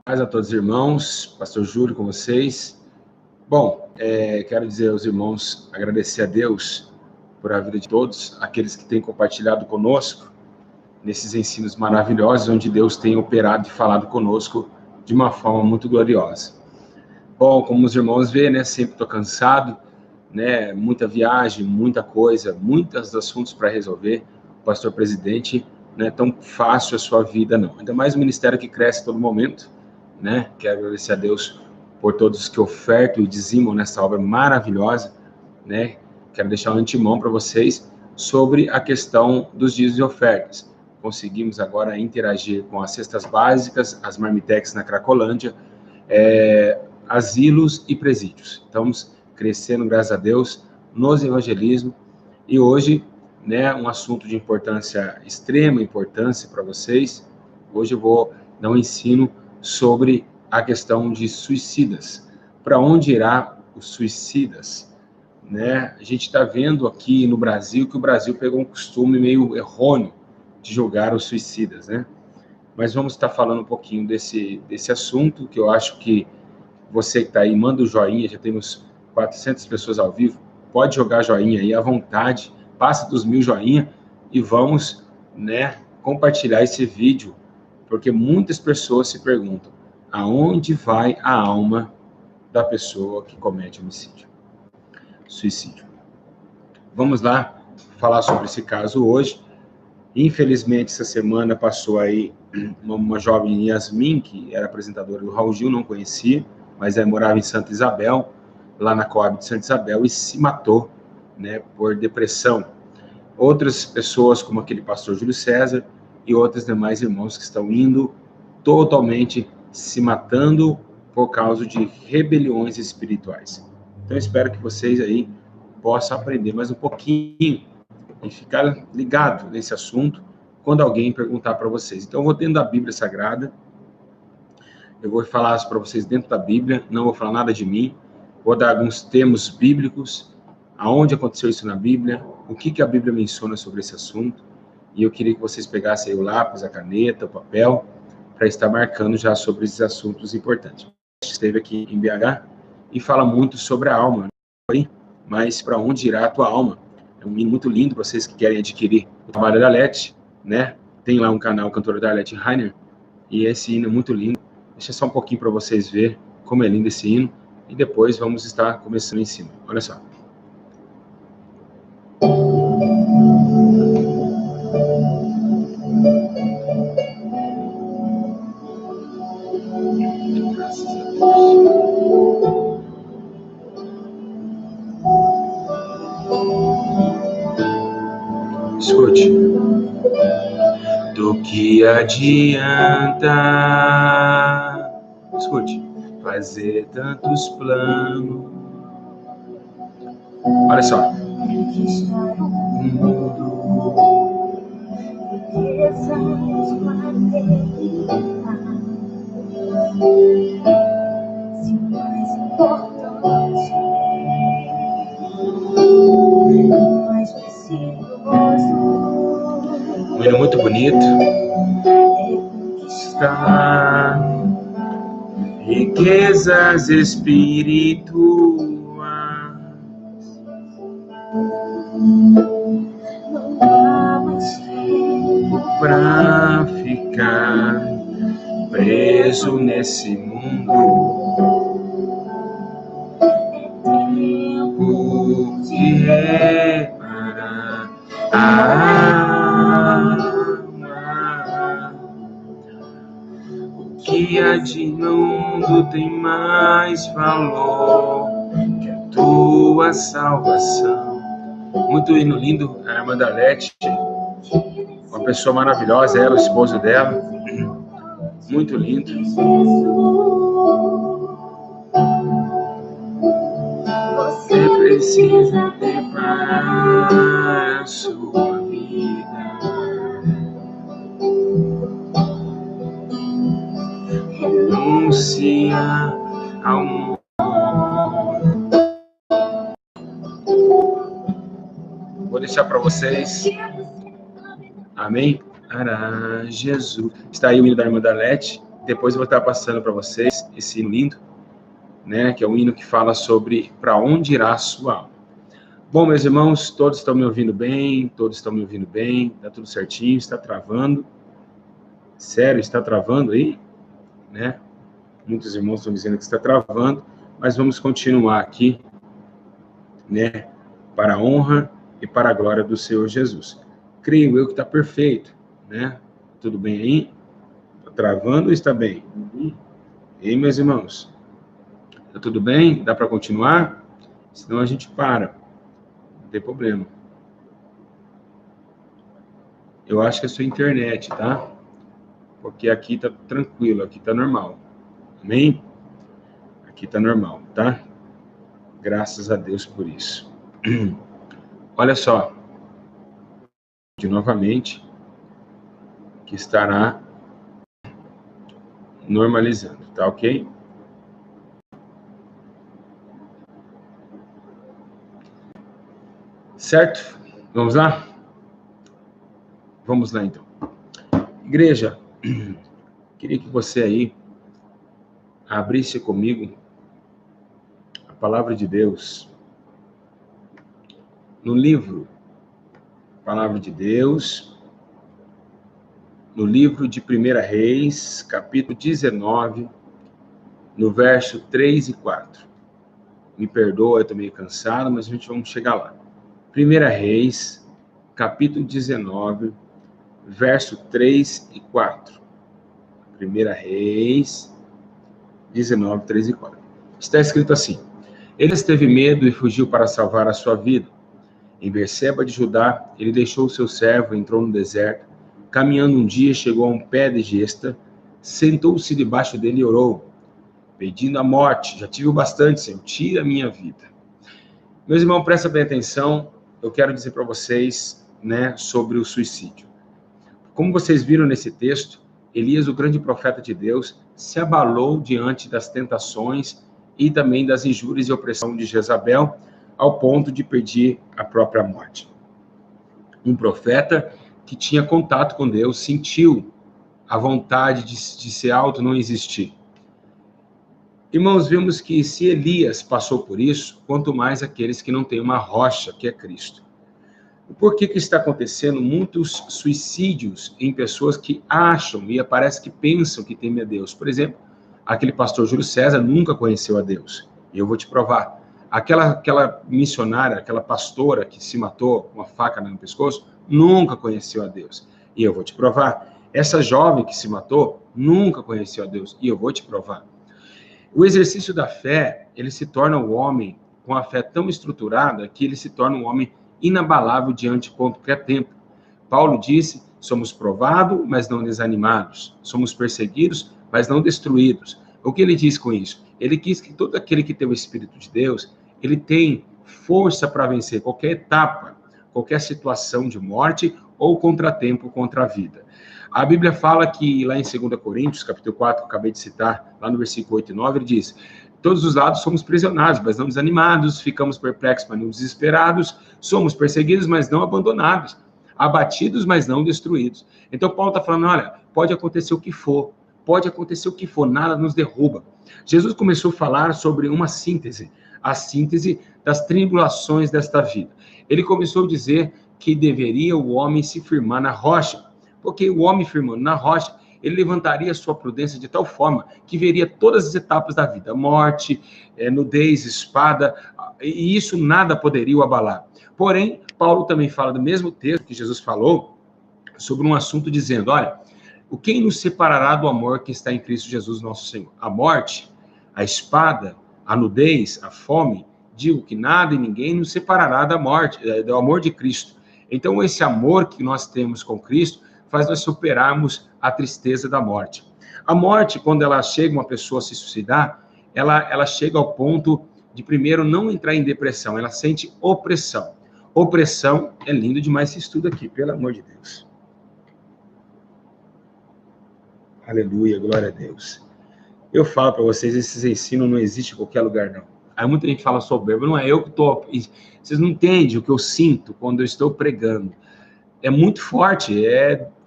a todos os irmãos, pastor Júlio com vocês. Bom, quero dizer aos irmãos, agradecer a Deus por a vida de todos, aqueles que têm compartilhado conosco nesses ensinos maravilhosos, onde Deus tem operado e falado conosco de uma forma muito gloriosa. Bom, como os irmãos veem, né, sempre estou cansado, né, muita viagem, muita coisa, muitos assuntos para resolver. O pastor presidente, não é tão fácil a sua vida, não. Ainda mais o ministério que cresce a todo momento, né? Quero agradecer a Deus por todos que ofertam e dizimam nessa obra maravilhosa, né? Quero deixar um antemão para vocês sobre a questão dos dízimos e ofertas. Conseguimos agora interagir com as cestas básicas, as marmitex na Cracolândia, asilos e presídios. Estamos crescendo, graças a Deus, nos evangelismo. E hoje, né, um assunto de importância, extrema importância para vocês. Hoje eu vou dar um ensino sobre a questão de suicidas. Para onde irá os suicidas? Né? A gente está vendo aqui no Brasil que o Brasil pegou um costume meio errôneo de julgar os suicidas, né? Mas vamos estar falando um pouquinho desse assunto, que eu acho que você que está aí, manda o joinha, já temos 400 pessoas ao vivo, pode jogar joinha aí à vontade, passa dos 1000 joinha e vamos, né, compartilhar esse vídeo, porque muitas pessoas se perguntam, aonde vai a alma da pessoa que comete homicídio? Suicídio. Vamos lá falar sobre esse caso hoje. Infelizmente, essa semana passou aí uma jovem Yasmin, que era apresentadora do Raul Gil, não conhecia, mas morava em Santa Isabel, lá na Coab de Santa Isabel, e se matou, né, por depressão. Outras pessoas, como aquele pastor Júlio César, e outros demais irmãos que estão indo totalmente se matando por causa de rebeliões espirituais. Então, eu espero que vocês aí possam aprender mais um pouquinho e ficar ligado nesse assunto quando alguém perguntar para vocês. Então, eu vou dentro da Bíblia Sagrada, eu vou falar para vocês dentro da Bíblia, não vou falar nada de mim, vou dar alguns termos bíblicos, aonde aconteceu isso na Bíblia, o que a Bíblia menciona sobre esse assunto, e eu queria que vocês pegassem aí o lápis, a caneta, o papel, para estar marcando já sobre esses assuntos importantes. Esteve aqui em BH e fala muito sobre a alma, mas para onde irá a tua alma? É um hino muito lindo para vocês que querem adquirir o trabalho da Lete, né? Tem lá um canal, cantora da Lete Rainer, e esse hino é muito lindo. Deixa só um pouquinho para vocês verem como é lindo esse hino, e depois vamos estar começando em cima. Olha só. Escute. Do que adianta, escute, fazer tantos planos. Olha só. Um hino muito bonito. Está riquezas espirituais. Pra ficar preso nesse mundo. Tempo de reparar a alma. O que há de mundo tem mais valor que a tua salvação. Muito hino lindo, a irmã da Lete, uma pessoa maravilhosa, ela, o esposo dela, muito lindo. Você precisa preparar a sua vida. Renunciar ao mundo. Vou deixar para vocês. Amém? Ará, Jesus. Está aí o hino da irmã da Lete. depois eu vou estar passando para vocês esse hino lindo, né, que é um hino que fala sobre para onde irá a sua alma. Bom, meus irmãos, todos estão me ouvindo bem? Todos estão me ouvindo bem? Tá tudo certinho? Está travando? Sério, está travando aí? Né? Muitos irmãos estão dizendo que está travando, mas vamos continuar aqui, né, para a honra e para a glória do Senhor Jesus. Creio eu que está perfeito, né? Tudo bem aí? Está travando ou está bem? E aí, meus irmãos? Está tudo bem? Dá para continuar? Senão a gente para. Não tem problema. Eu acho que é a sua internet, tá? Porque aqui está tranquilo, aqui está normal. Amém? Aqui está normal, tá? Graças a Deus por isso. Olha só. Novamente, que estará normalizando, tá ok? Certo? Vamos lá? Vamos lá, então. Igreja, queria que você aí abrisse comigo a palavra de Deus no livro Palavra de Deus, no livro de 1 Reis, capítulo 19, no verso 3 e 4. Me perdoa, eu estou meio cansado, mas a gente vai chegar lá. 1 Reis, capítulo 19, verso 3 e 4. 1 Reis 19, 3 e 4. Está escrito assim: Ele teve medo e fugiu para salvar a sua vida. Em Berseba de Judá, ele deixou o seu servo e entrou no deserto. Caminhando um dia, chegou a um pé de gesta, sentou-se debaixo dele e orou, pedindo a morte. Já tive o bastante, Senhor, tira a minha vida. Meus irmãos, prestem bem atenção. Eu quero dizer para vocês, né, sobre o suicídio. Como vocês viram nesse texto, Elias, o grande profeta de Deus, se abalou diante das tentações e também das injúrias e opressão de Jezabel, ao ponto de pedir a própria morte. Um profeta que tinha contato com Deus, sentiu a vontade de ser alto não existir. Irmãos, vimos que se Elias passou por isso, quanto mais aqueles que não têm uma rocha, que é Cristo. Por que está acontecendo muitos suicídios em pessoas que acham e parece que pensam que temem a Deus? Por exemplo, aquele pastor Júlio César nunca conheceu a Deus. E eu vou te provar. Aquela missionária, aquela pastora que se matou com uma faca no pescoço, nunca conheceu a Deus. E eu vou te provar. Essa jovem que se matou, nunca conheceu a Deus. E eu vou te provar. O exercício da fé, ele se torna o homem com a fé tão estruturada que ele se torna um homem inabalável diante de qualquer tempo. Paulo disse, somos provados, mas não desanimados. Somos perseguidos, mas não destruídos. O que ele diz com isso? Ele quis que todo aquele que tem o Espírito de Deus, ele tem força para vencer qualquer etapa, qualquer situação de morte ou contratempo contra a vida. A Bíblia fala que lá em 2 Coríntios, capítulo 4, que eu acabei de citar, lá no versículo 8 e 9, ele diz: todos os lados somos prisionados, mas não desanimados, ficamos perplexos, mas não desesperados, somos perseguidos, mas não abandonados, abatidos, mas não destruídos. Então Paulo está falando, olha, pode acontecer o que for, nada nos derruba. Jesus começou a falar sobre uma síntese, a síntese das tribulações desta vida. Ele começou a dizer que deveria o homem se firmar na rocha, porque o homem firmando na rocha, ele levantaria sua prudência de tal forma que veria todas as etapas da vida, morte, nudez, espada, e isso nada poderia o abalar. Porém, Paulo também fala do mesmo texto que Jesus falou sobre um assunto dizendo, olha, o quem nos separará do amor que está em Cristo Jesus nosso Senhor? A morte, a espada, a nudez, a fome? Digo que nada e ninguém nos separará da morte, do amor de Cristo. Então, esse amor que nós temos com Cristo faz nós superarmos a tristeza da morte. A morte, quando ela chega uma pessoa a se suicidar, ela chega ao ponto de, primeiro, não entrar em depressão, ela sente opressão. Opressão é lindo demais esse estudo aqui, pelo amor de Deus. Aleluia, glória a Deus. Eu falo para vocês, esses ensinos não existem em qualquer lugar, não. Aí muita gente fala soberbo, não é eu que estou... Vocês não entendem o que eu sinto quando eu estou pregando. É muito forte,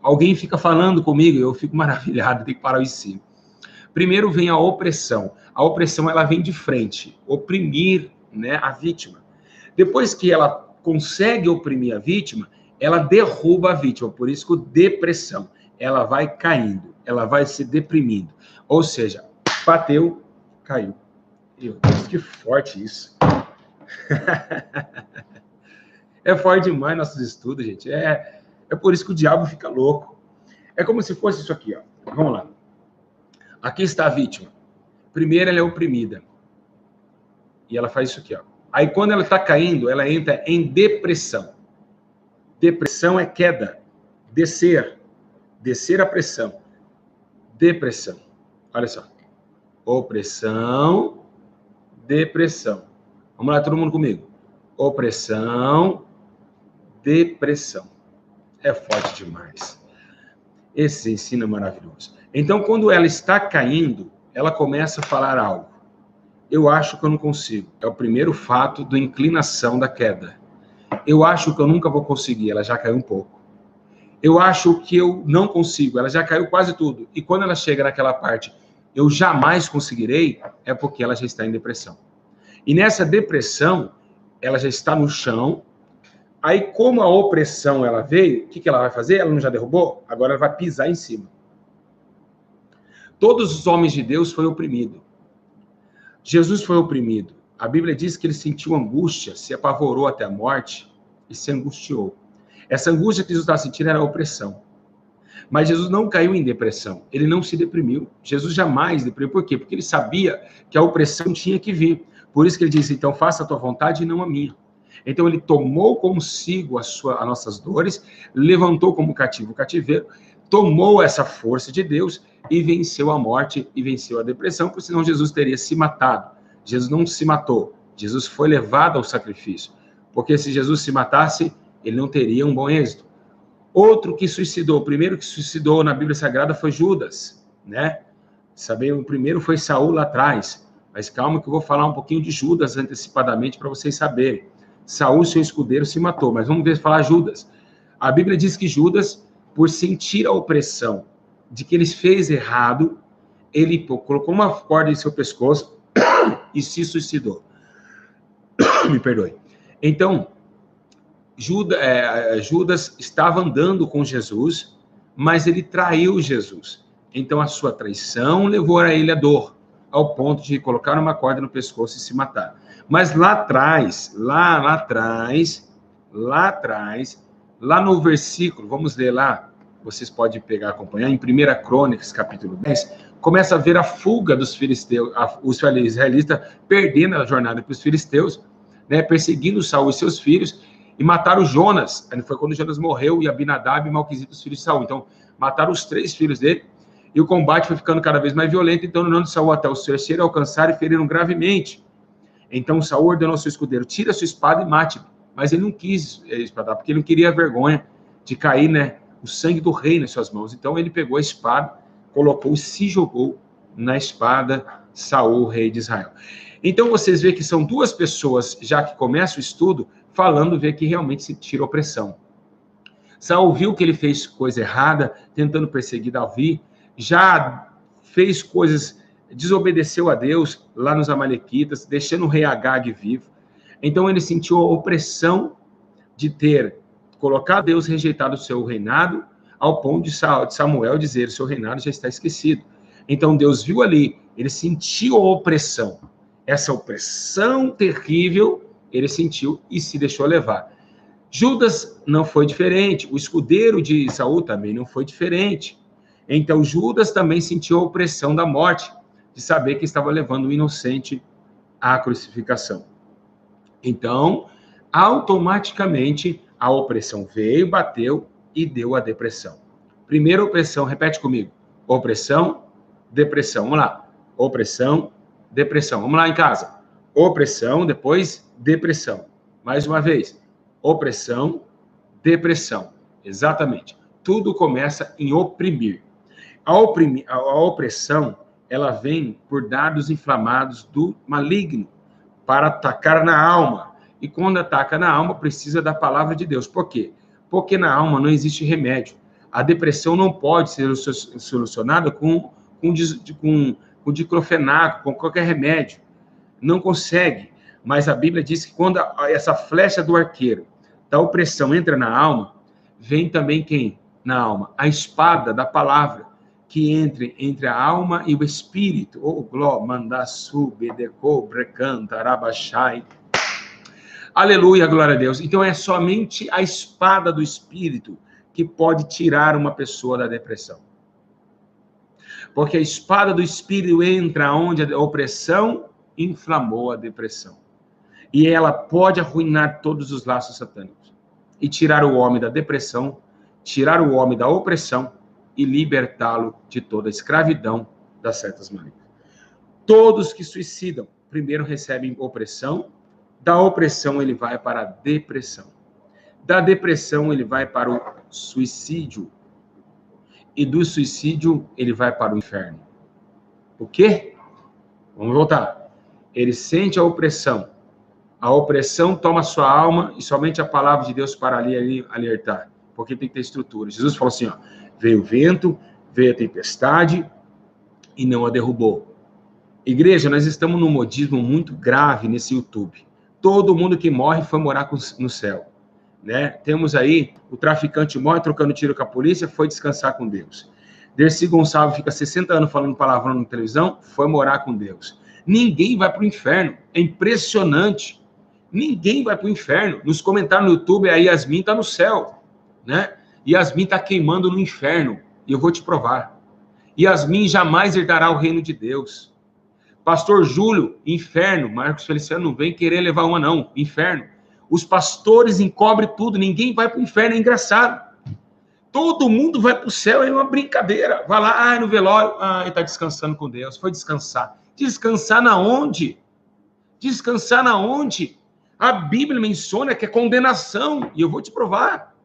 alguém fica falando comigo, eu fico maravilhado, tem que parar o ensino. Primeiro vem a opressão. A opressão, ela vem de frente, oprimir, né, a vítima. Depois que ela consegue oprimir a vítima, ela derruba a vítima, por isso que depressão. Ela vai caindo, ela vai se deprimindo. Ou seja, bateu, caiu. Meu Deus, que forte isso. É forte demais nossos estudos, gente. É por isso que o diabo fica louco. É como se fosse isso aqui, ó. Vamos lá. Aqui está a vítima. Primeiro ela é oprimida. E ela faz isso aqui, ó. Aí quando ela está caindo, ela entra em depressão. Depressão é queda. Descer. Descer a pressão. Depressão. Olha só. Opressão. Depressão. Vamos lá, todo mundo comigo. Opressão. Depressão. É forte demais. Esse ensino é maravilhoso. Então, quando ela está caindo, ela começa a falar algo. Eu acho que eu não consigo. É o primeiro fato da inclinação da queda. Eu acho que eu nunca vou conseguir. Ela já caiu um pouco. Eu acho que eu não consigo. Ela já caiu quase tudo. E quando ela chega naquela parte, eu jamais conseguirei, é porque ela já está em depressão. E nessa depressão, ela já está no chão. Aí, como a opressão ela veio, o que ela vai fazer? Ela não já derrubou? Agora ela vai pisar em cima. Todos os homens de Deus foram oprimidos. Jesus foi oprimido. A Bíblia diz que ele sentiu angústia, se apavorou até a morte e se angustiou. Essa angústia que Jesus estava sentindo era a opressão. Mas Jesus não caiu em depressão. Ele não se deprimiu. Jesus jamais deprimiu. Por quê? Porque ele sabia que a opressão tinha que vir. Por isso que ele disse, então faça a tua vontade e não a minha. Então ele tomou consigo as nossas dores, levantou como cativo o cativeiro, tomou essa força de Deus e venceu a morte e venceu a depressão, porque senão Jesus teria se matado. Jesus não se matou, Jesus foi levado ao sacrifício, porque se Jesus se matasse, ele não teria um bom êxito. Outro que suicidou, o primeiro que suicidou na Bíblia Sagrada foi Judas, né? Sabem, o primeiro foi Saul lá atrás, mas calma que eu vou falar um pouquinho de Judas antecipadamente para vocês saberem. Saul, seu escudeiro, se matou, mas vamos ver falar Judas. A Bíblia diz que Judas, por sentir a opressão de que ele fez errado, ele colocou uma corda em seu pescoço e se suicidou. Me perdoe. Então, Judas estava andando com Jesus, mas ele traiu Jesus. Então, a sua traição levou a ele a dor, ao ponto de colocar uma corda no pescoço e se matar. Mas lá atrás, lá no versículo, vamos ler lá, vocês podem pegar e acompanhar, em 1 Crônicas, capítulo 10, começa a ver a fuga dos filisteus, os israelitas perdendo a jornada para os filisteus, né, perseguindo Saul e seus filhos, e mataram Jonas. Foi quando Jonas morreu, e Abinadab e Malquisita, os filhos de Saul. Então, mataram os 3 filhos dele, e o combate foi ficando cada vez mais violento. Então, no nome de Saul, até o terceiro alcançaram e feriram gravemente. Então, Saul ordenou ao seu escudeiro, tira a sua espada e mate-me. Mas ele não quis espadar, porque ele não queria a vergonha de cair, né, o sangue do rei nas suas mãos. Então, ele pegou a espada, colocou e se jogou na espada Saul, rei de Israel. Então, vocês veem que são 2 pessoas, já que começa o estudo, falando, ver que realmente se tira opressão. Saul viu que ele fez coisa errada, tentando perseguir Davi, já fez coisas, desobedeceu a Deus lá nos Amalequitas, deixando o rei Agag vivo. Então ele sentiu a opressão de ter colocado Deus rejeitado o seu reinado, ao ponto de Samuel dizer, o seu reinado já está esquecido. Então Deus viu ali, ele sentiu a opressão. Essa opressão terrível, ele sentiu e se deixou levar. Judas não foi diferente, o escudeiro de Saul também não foi diferente. Então Judas também sentiu a opressão da morte, de saber que estava levando o inocente à crucificação. Então, automaticamente, a opressão veio, bateu e deu a depressão. Primeira opressão, repete comigo. Opressão, depressão. Vamos lá. Opressão, depressão. Vamos lá em casa. Opressão, depois depressão. Mais uma vez. Opressão, depressão. Exatamente. Tudo começa em oprimir. A opressão, ela vem por dardos inflamados do maligno para atacar na alma. E quando ataca na alma, precisa da palavra de Deus. Por quê? Porque na alma não existe remédio. A depressão não pode ser solucionada com com diclofenaco, com qualquer remédio. Não consegue. Mas a Bíblia diz que quando essa flecha do arqueiro da opressão entra na alma, vem também quem? Na alma? A espada da palavra, que entre a alma e o espírito. Oh, gló, mandassu, bedeco, brecanta, arabachai. Aleluia, glória a Deus. Então é somente a espada do espírito que pode tirar uma pessoa da depressão. Porque a espada do espírito entra onde a opressão inflamou a depressão. E ela pode arruinar todos os laços satânicos. E tirar o homem da depressão, tirar o homem da opressão e libertá-lo de toda a escravidão das setas malignas. Todos que suicidam, primeiro recebem opressão, da opressão ele vai para a depressão. Da depressão ele vai para o suicídio. E do suicídio ele vai para o inferno. O quê? Vamos voltar. Ele sente a opressão toma sua alma e somente a palavra de Deus para ali alertar. Porque tem que ter estrutura. Jesus falou assim, ó, veio o vento, veio a tempestade e não a derrubou. Igreja, nós estamos num modismo muito grave nesse YouTube. Todo mundo que morre foi morar no céu. Né? Temos aí, o traficante morre trocando tiro com a polícia, foi descansar com Deus. Dercy Gonçalves fica 60 anos falando palavrão na televisão, foi morar com Deus. Ninguém vai para o inferno. É impressionante. Ninguém vai para o inferno. Nos comentários no YouTube, a Yasmin está no céu. Né? Yasmin está queimando no inferno. E eu vou te provar. Yasmin jamais herdará o reino de Deus. Pastor Júlio, inferno. Marcos Feliciano não vem querer levar uma não. Inferno. Os pastores encobrem tudo. Ninguém vai para o inferno. É engraçado. Todo mundo vai para o céu. É uma brincadeira. Vai lá, no velório. Ele está descansando com Deus. Foi descansar. Descansar na onde? Descansar na onde? A Bíblia menciona que é condenação. E eu vou te provar.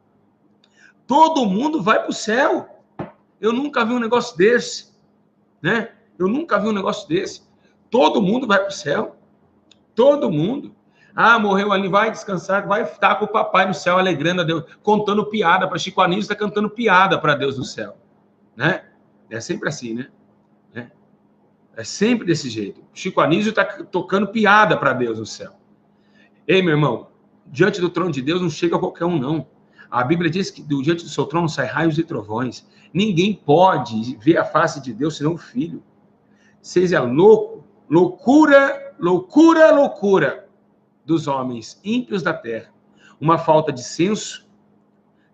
Todo mundo vai para o céu. Eu nunca vi um negócio desse. Né? Eu nunca vi um negócio desse. Todo mundo vai para o céu. Todo mundo. Morreu ali, vai descansar, vai estar com o papai no céu, alegrando a Deus, contando piada para Chico Anísio, está cantando piada para Deus no céu. Né? É sempre assim, né? É sempre desse jeito. Chico Anísio está tocando piada para Deus no céu. Ei, meu irmão, diante do trono de Deus não chega qualquer um, não. A Bíblia diz que diante do seu trono sai raios e trovões. Ninguém pode ver a face de Deus senão o Filho. Seja louco, loucura dos homens ímpios da terra. Uma falta de senso,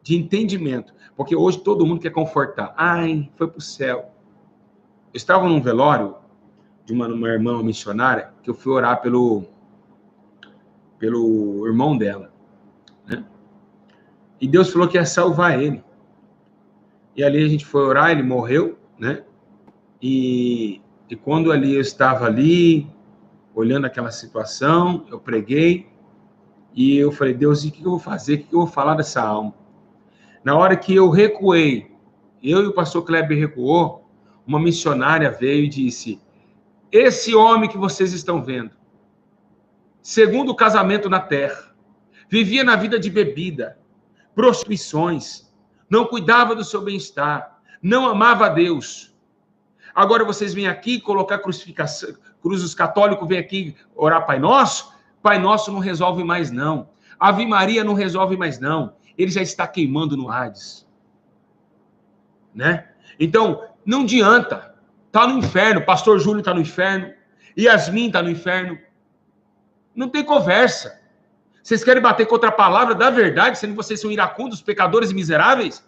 de entendimento. Porque hoje todo mundo quer confortar. Foi para o céu. Eu estava num velório de uma irmã missionária, que eu fui orar pelo irmão dela. Né? E Deus falou que ia salvar ele. E ali a gente foi orar, ele morreu, né? E quando ali eu estava ali, olhando aquela situação, eu preguei, e eu falei, Deus, e o que eu vou fazer? O que eu vou falar dessa alma? Na hora que eu recuei, eu e o pastor Kleber recuou, uma missionária veio e disse, esse homem que vocês estão vendo, segundo casamento na terra, vivia na vida de bebida, prostituições, não cuidava do seu bem-estar, não amava a Deus. Agora vocês vêm aqui colocar crucificação, cruzes católicos, vêm aqui orar Pai Nosso não resolve mais não. Ave Maria não resolve mais não. Ele já está queimando no Hades. Né? Então, não adianta. Está no inferno, pastor Júlio está no inferno, Yasmin está no inferno. Não tem conversa. Vocês querem bater contra a palavra da verdade, sendo que vocês são iracundos, pecadores e miseráveis?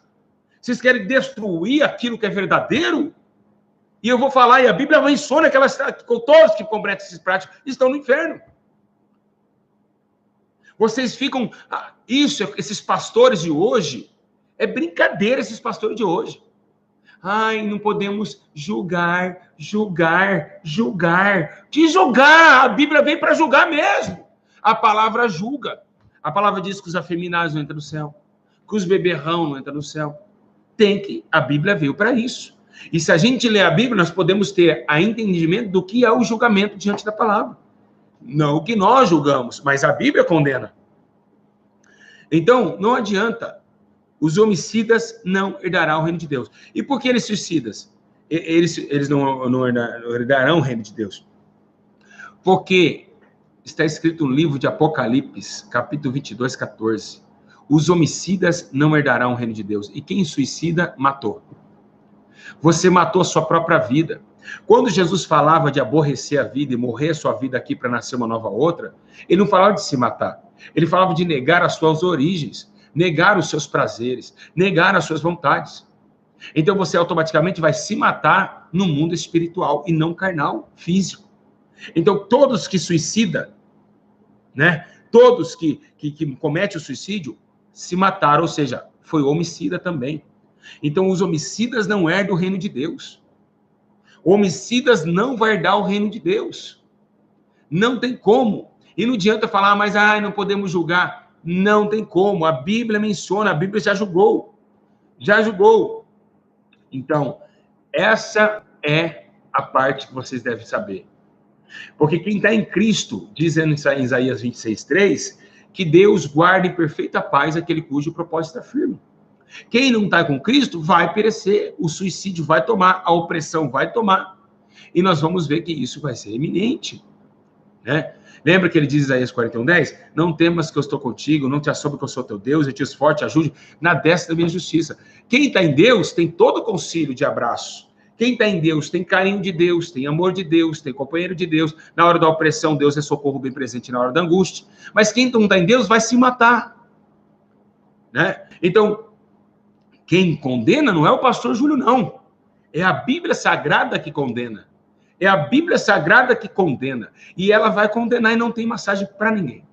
Vocês querem destruir aquilo que é verdadeiro? E eu vou falar, e a Bíblia menciona que todos que cometem esses práticos estão no inferno. Vocês ficam... esses pastores de hoje, é brincadeira esses pastores de hoje. Não podemos julgar. De julgar! A Bíblia vem para julgar mesmo. A palavra julga. A palavra diz que os afeminados não entram no céu, que os beberrão não entram no céu. A Bíblia veio para isso. E se a gente ler a Bíblia, nós podemos ter a entendimento do que é o julgamento diante da palavra. Não o que nós julgamos, mas a Bíblia condena. Então, não adianta. Os homicidas não herdarão o reino de Deus. E por que eles suicidas? eles não herdarão o reino de Deus. Porque está escrito no livro de Apocalipse, capítulo 22, 14. Os homicidas não herdarão o reino de Deus. E quem suicida, matou. Você matou a sua própria vida. Quando Jesus falava de aborrecer a vida e morrer a sua vida aqui para nascer uma nova outra, ele não falava de se matar. Ele falava de negar as suas origens, negar os seus prazeres, negar as suas vontades. Então você automaticamente vai se matar no mundo espiritual e não carnal, físico. Então todos que suicidam, né? Todos que cometem o suicídio se mataram, ou seja, foi homicida também. Então os homicidas não herdam o reino de Deus. Homicidas não vai herdar o reino de Deus. Não tem como. E não adianta falar, mas não podemos julgar. Não tem como. A Bíblia menciona, a Bíblia já julgou. Já julgou. Então, essa é a parte que vocês devem saber. Porque quem está em Cristo, dizendo em Isaías 26:3, que Deus guarda em perfeita paz aquele cujo propósito está firme. Quem não está com Cristo vai perecer, o suicídio vai tomar, a opressão vai tomar. E nós vamos ver que isso vai ser iminente. Né? Lembra que ele diz em Isaías 41:10? Não temas que eu estou contigo, não te assombres que eu sou teu Deus, eu te esforço, te ajude na destra da minha justiça. Quem está em Deus tem todo o concílio de abraço. Quem está em Deus tem carinho de Deus, tem amor de Deus, tem companheiro de Deus. Na hora da opressão, Deus é socorro bem presente na hora da angústia. Mas quem não está em Deus vai se matar. Né? Então, quem condena não é o pastor Júlio, não. É a Bíblia Sagrada que condena. É a Bíblia Sagrada que condena. E ela vai condenar e não tem massagem para ninguém.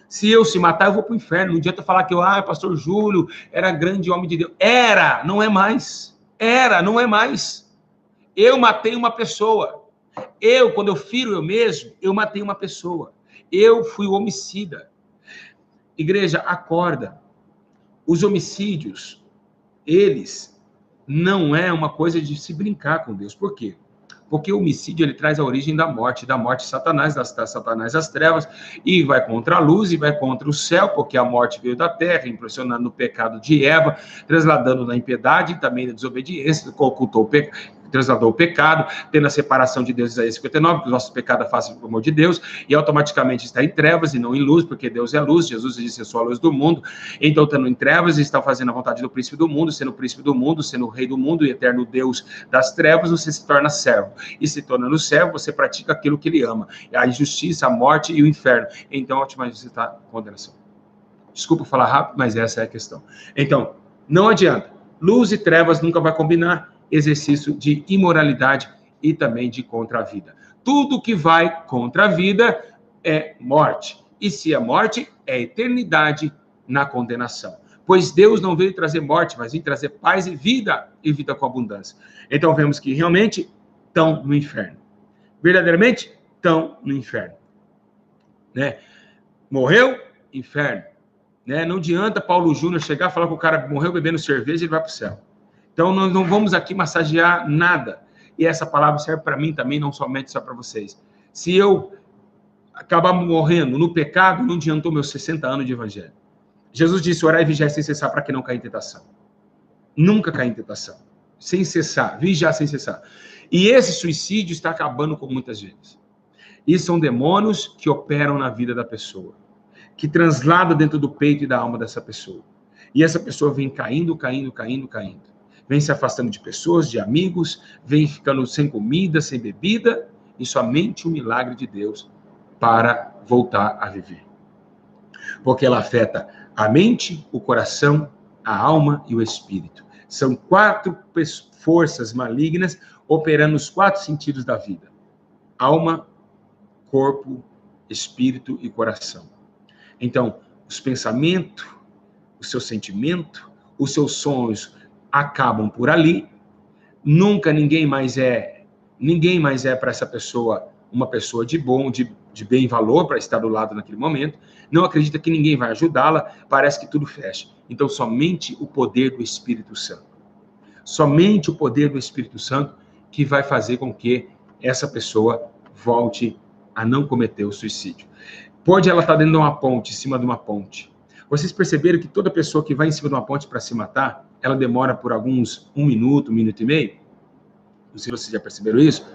Se eu se matar, eu vou para o inferno. Não adianta falar que pastor Júlio era grande homem de Deus. Era, não é mais. Era, não é mais. Eu matei uma pessoa. Quando eu firo eu mesmo, eu matei uma pessoa. Eu fui o homicida. Igreja, acorda. Os homicídios, eles não é uma coisa de se brincar com Deus. Por quê? Porque o homicídio, ele traz a origem da morte de Satanás, Satanás das trevas, e vai contra a luz e vai contra o céu, porque a morte veio da terra, impressionando no pecado de Eva, trasladando na impiedade e também na desobediência, ocultou o pecado, trasladou o pecado, tendo a separação de Deus, Isaías 59, que os nossos pecados afastam o amor de Deus, e automaticamente está em trevas e não em luz, porque Deus é luz, Jesus disse, eu sou a luz do mundo, então estando em trevas, está fazendo a vontade do príncipe do mundo, sendo o príncipe do mundo, sendo o rei do mundo e eterno Deus das trevas, você se torna servo, e se tornando servo, você pratica aquilo que ele ama, a injustiça, a morte e o inferno, então automaticamente você está em condenação. Desculpa falar rápido, mas essa é a questão. Então, não adianta, luz e trevas nunca vai combinar, exercício de imoralidade e também de contra a vida. Tudo que vai contra a vida é morte. E se é morte, é eternidade na condenação. Pois Deus não veio trazer morte, mas veio trazer paz e vida com abundância. Então vemos que realmente estão no inferno. Verdadeiramente estão no inferno. Né? Morreu, inferno. Né? Não adianta Paulo Júnior chegar e falar que o cara morreu bebendo cerveja e ele vai para o céu. Então, nós não vamos aqui massagear nada. E essa palavra serve para mim também, não somente só para vocês. Se eu acabar morrendo no pecado, não adiantou meus 60 anos de evangelho. Jesus disse, orar e vigiar sem cessar para que não caia em tentação. Nunca caia em tentação. Sem cessar, vigiar sem cessar. E esse suicídio está acabando com muitas vezes. E são demônios que operam na vida da pessoa. Que transladam dentro do peito e da alma dessa pessoa. E essa pessoa vem caindo. Vem se afastando de pessoas, de amigos, vem ficando sem comida, sem bebida, e somente o milagre de Deus para voltar a viver. Porque ela afeta a mente, o coração, a alma e o espírito. São 4 forças malignas operando nos 4 sentidos da vida. Alma, corpo, espírito e coração. Então, os pensamentos, o seu sentimento, os seus sonhos acabam por ali. Nunca ninguém mais é para essa pessoa uma pessoa de bom, de bem valor para estar do lado naquele momento. Não acredita que ninguém vai ajudá-la, parece que tudo fecha. Então, somente o poder do Espírito Santo. Somente o poder do Espírito Santo que vai fazer com que essa pessoa volte a não cometer o suicídio. Pode ela estar dentro de uma ponte, em cima de uma ponte. Vocês perceberam que toda pessoa que vai em cima de uma ponte para se matar, ela demora por alguns 1 minuto, 1 minuto e meio? Não sei se vocês já perceberam isso.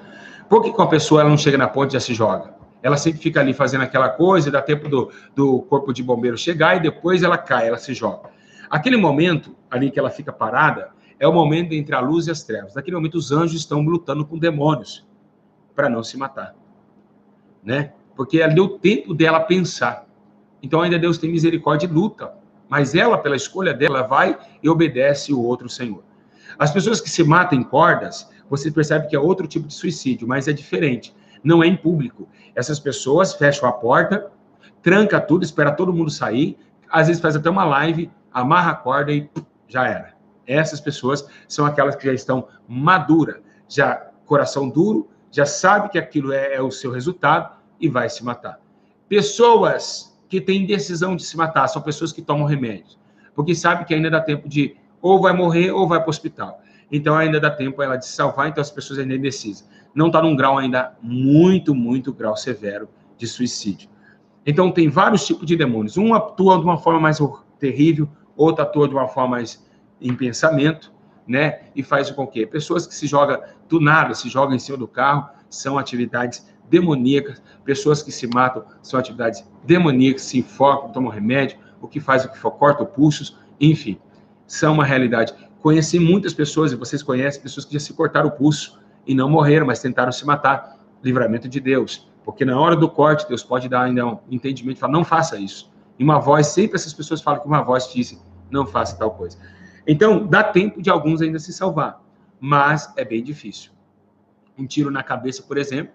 Por que uma pessoa ela não chega na ponte e já se joga? Ela sempre fica ali fazendo aquela coisa, dá tempo do corpo de bombeiro chegar e depois ela cai, ela se joga. Aquele momento ali que ela fica parada é o momento entre a luz e as trevas. Naquele momento os anjos estão lutando com demônios para não se matar, né? Porque ela deu tempo dela pensar. Então ainda Deus tem misericórdia e luta, mas ela, pela escolha dela, vai e obedece o outro Senhor. As pessoas que se matam em cordas, você percebe que é outro tipo de suicídio, mas é diferente. Não é em público. Essas pessoas fecham a porta, tranca tudo, espera todo mundo sair, às vezes faz até uma live, amarra a corda e já era. Essas pessoas são aquelas que já estão maduras, já coração duro, já sabe que aquilo é o seu resultado e vai se matar. Pessoas que têm decisão de se matar são pessoas que tomam remédios, porque sabe que ainda dá tempo de ou vai morrer ou vai para o hospital. Então ainda dá tempo ela de se salvar, então as pessoas ainda indecisas. Não está num grau ainda muito grau severo de suicídio. Então tem vários tipos de demônios. Um atua de uma forma mais terrível, outro atua de uma forma mais em pensamento, né? E faz com que pessoas que se jogam do nada, se jogam em cima do carro, são atividades demoníacas. Pessoas que se matam são atividades demoníacas, se enfocam, tomam remédio, o que faz o que for, corta os pulsos, enfim, são uma realidade. Conheci muitas pessoas, e vocês conhecem pessoas que já se cortaram o pulso e não morreram, mas tentaram se matar. Livramento de Deus. Porque na hora do corte, Deus pode dar ainda um entendimento e falar, não faça isso. E uma voz, sempre essas pessoas falam que uma voz disse, não faça tal coisa. Então, dá tempo de alguns ainda se salvar, mas é bem difícil. Um tiro na cabeça, por exemplo,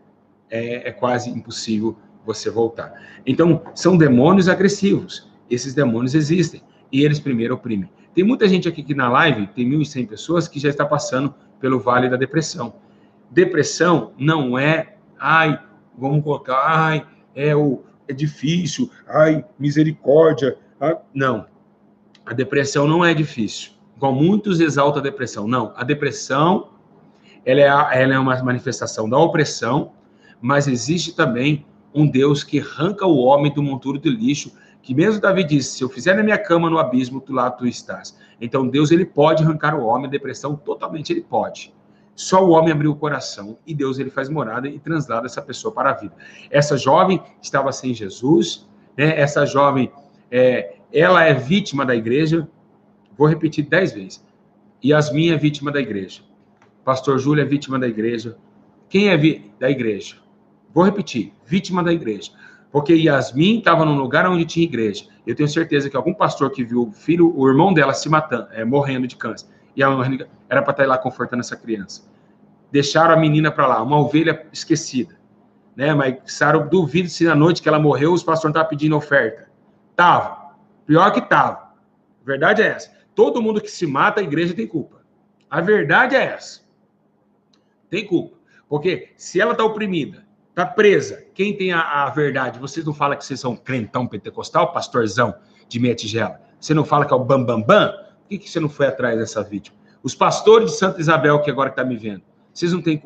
é quase impossível você voltar. Então, são demônios agressivos. Esses demônios existem. E eles primeiro oprimem. Tem muita gente aqui que na live, tem 1.100 pessoas que já está passando pelo vale da depressão. Depressão não é, vamos colocar, é difícil, misericórdia. Não. A depressão não é difícil. Igual muitos exaltam a depressão. Não. A depressão, ela é uma manifestação da opressão, mas existe também um Deus que arranca o homem do monturo de lixo, que mesmo Davi disse, se eu fizer na minha cama no abismo, lá tu estás. Então Deus, ele pode arrancar o homem da depressão, totalmente ele pode. Só o homem abriu o coração e Deus, ele faz morada e translada essa pessoa para a vida. Essa jovem estava sem Jesus, né? Essa jovem, ela é vítima da igreja, vou repetir 10 vezes. Yasmin é vítima da igreja. Pastor Júlio é vítima da igreja. Quem é da igreja? Vou repetir, vítima da igreja. Porque Yasmin estava num lugar onde tinha igreja. Eu tenho certeza que algum pastor que viu o irmão dela se matando, morrendo de câncer, e a mãe era para estar lá confortando essa criança. Deixaram a menina para lá, uma ovelha esquecida. Né? Mas Sara, duvido se na noite que ela morreu, os pastores estavam pedindo oferta. Tava. Pior que tava. A verdade é essa. Todo mundo que se mata, a igreja tem culpa. A verdade é essa. Tem culpa. Porque se ela está oprimida, está presa, quem tem a verdade? Vocês não falam que vocês são crentão pentecostal, pastorzão de meia tigela? Você não fala que é o bambambam? Por que você não foi atrás dessa vítima? Os pastores de Santa Isabel, que agora está me vendo, vocês não têm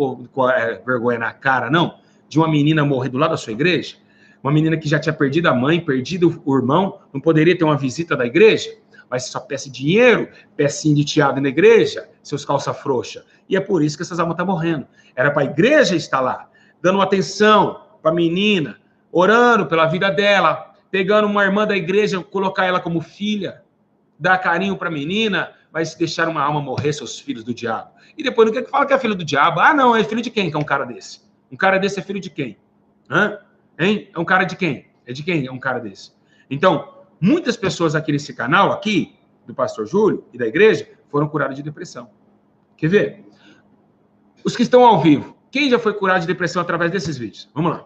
vergonha na cara, não? De uma menina morrer do lado da sua igreja? Uma menina que já tinha perdido a mãe, perdido o irmão, não poderia ter uma visita da igreja? Mas só peça dinheiro, pecinha de teado na igreja, seus calça frouxa. E é por isso que essas almas estão morrendo. Era para a igreja estar lá, dando atenção para a menina, orando pela vida dela, pegando uma irmã da igreja, colocar ela como filha, dar carinho para a menina, mas deixar uma alma morrer, seus filhos do diabo. E depois não quer que fala que é filho do diabo. Não, é filho de quem que é um cara desse? Um cara desse é filho de quem? Hein? É um cara de quem? É de quem é um cara desse? Então, muitas pessoas aqui nesse canal, aqui, do pastor Júlio e da igreja, foram curadas de depressão. Quer ver? Os que estão ao vivo, quem já foi curado de depressão através desses vídeos? Vamos lá.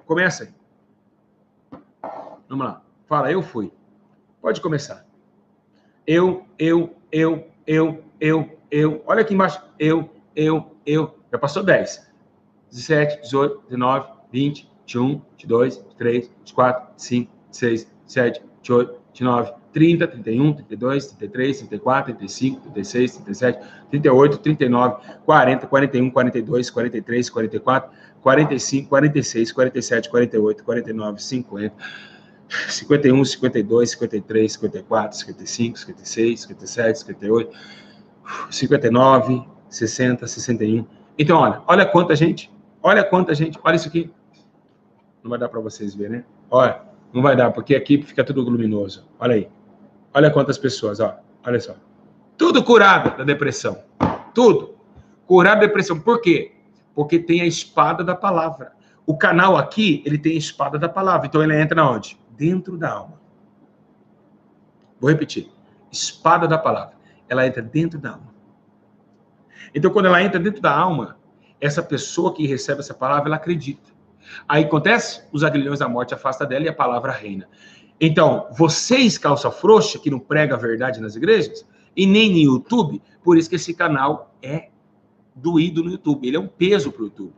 Começa aí. Vamos lá. Fala, eu fui. Pode começar. Eu. Olha aqui embaixo. Eu. Já passou 10. 17, 18, 19, 20, 21, 22, 23, 24, 25, 26, 27, 28, 29, 30, 31, 32, 33, 34, 35, 36, 37, 38, 39, 40, 41, 42, 43, 44, 45, 46, 47, 48, 49, 50, 51, 52, 53, 54, 55, 56, 57, 58, 59, 60, 61. Então, olha quanta gente, olha isso aqui. Não vai dar para vocês verem, né? Olha, não vai dar, porque aqui fica tudo luminoso. Olha aí. Olha quantas pessoas, ó. Olha só. Tudo curado da depressão. Tudo. Curado da depressão. Por quê? Porque tem a espada da palavra. O canal aqui, ele tem a espada da palavra. Então, ele entra onde? Dentro da alma. Vou repetir. Espada da palavra. Ela entra dentro da alma. Então, quando ela entra dentro da alma, essa pessoa que recebe essa palavra, ela acredita. Aí acontece, os aguilhões da morte afastam dela e a palavra reina. Então, vocês, calça frouxa, que não prega a verdade nas igrejas, e nem no YouTube, por isso que esse canal é doído no YouTube. Ele é um peso para o YouTube.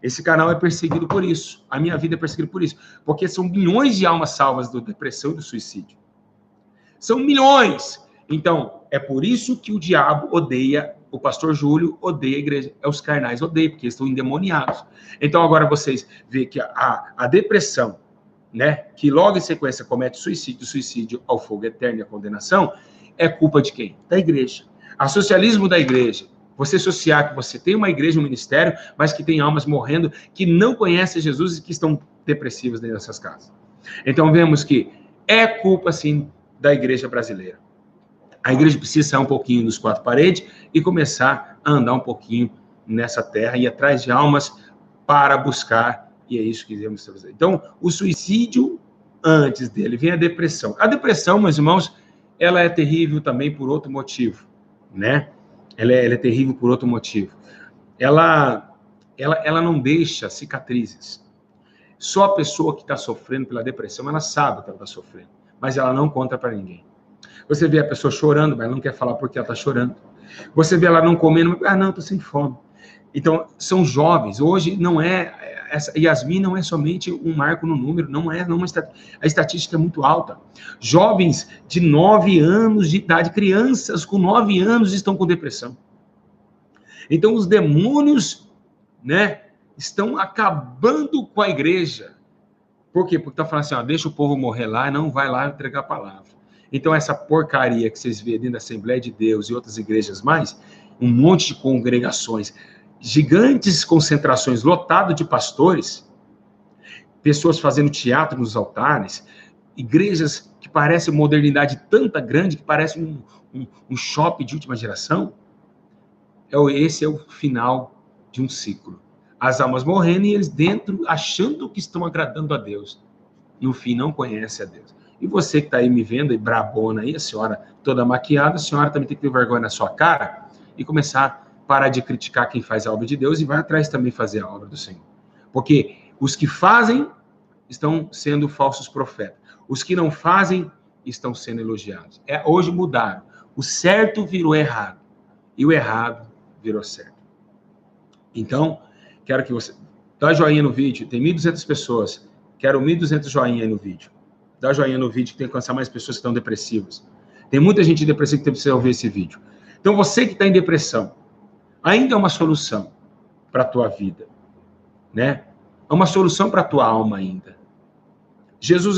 Esse canal é perseguido por isso. A minha vida é perseguida por isso. Porque são milhões de almas salvas da depressão e do suicídio. São milhões. Então, é por isso que o diabo odeia, o pastor Júlio odeia a igreja. Os carnais odeiam, porque eles estão endemoniados. Então, agora vocês veem que a depressão, né, que logo em sequência comete suicídio ao fogo eterno e a condenação, é culpa de quem? Da igreja. A socialismo da igreja. Você associar que você tem uma igreja, um ministério, mas que tem almas morrendo, que não conhecem Jesus e que estão depressivas dentro dessas casas. Então, vemos que é culpa, sim, da igreja brasileira. A igreja precisa sair um pouquinho dos quatro paredes e começar a andar um pouquinho nessa terra e atrás de almas para buscar, e é isso que queremos fazer. Então, o suicídio, antes dele, vem a depressão. A depressão, meus irmãos, ela é terrível também por outro motivo, né? Ela é terrível por outro motivo. Ela não deixa cicatrizes. Só a pessoa que está sofrendo pela depressão, ela sabe que ela está sofrendo, mas ela não conta para ninguém. Você vê a pessoa chorando, mas ela não quer falar porque ela está chorando. Você vê ela não comendo, não, estou sem fome. Então, são jovens. Hoje não é... Yasmin não é somente um marco no número, não é a estatística é muito alta. Jovens de 9 anos de idade, crianças com 9 anos estão com depressão. Então, os demônios, né, estão acabando com a igreja. Por quê? Porque está falando assim, deixa o povo morrer lá e não vai lá entregar a palavra. Então, essa porcaria que vocês veem dentro da Assembleia de Deus e outras igrejas mais, um monte de congregações, gigantes concentrações, lotado de pastores, pessoas fazendo teatro nos altares, igrejas que parecem modernidade tanta grande, que parece um shopping de última geração. Esse é o final de um ciclo. As almas morrendo e eles dentro achando que estão agradando a Deus. No fim, não conhecem a Deus. E você que está aí me vendo, e brabona aí, a senhora toda maquiada, a senhora também tem que ter vergonha na sua cara e começar a parar de criticar quem faz a obra de Deus e vai atrás também fazer a obra do Senhor. Porque os que fazem estão sendo falsos profetas. Os que não fazem estão sendo elogiados. Hoje mudaram. O certo virou errado. E o errado virou certo. Então, quero que você... Dá joinha no vídeo. Tem 1.200 pessoas. Quero 1.200 joinha aí no vídeo. Dá joinha no vídeo que tem que alcançar mais pessoas que estão depressivas. Tem muita gente depressiva que precisa ouvir esse vídeo. Então, você que está em depressão, ainda é uma solução para a tua vida, né? É uma solução para a tua alma ainda. Jesus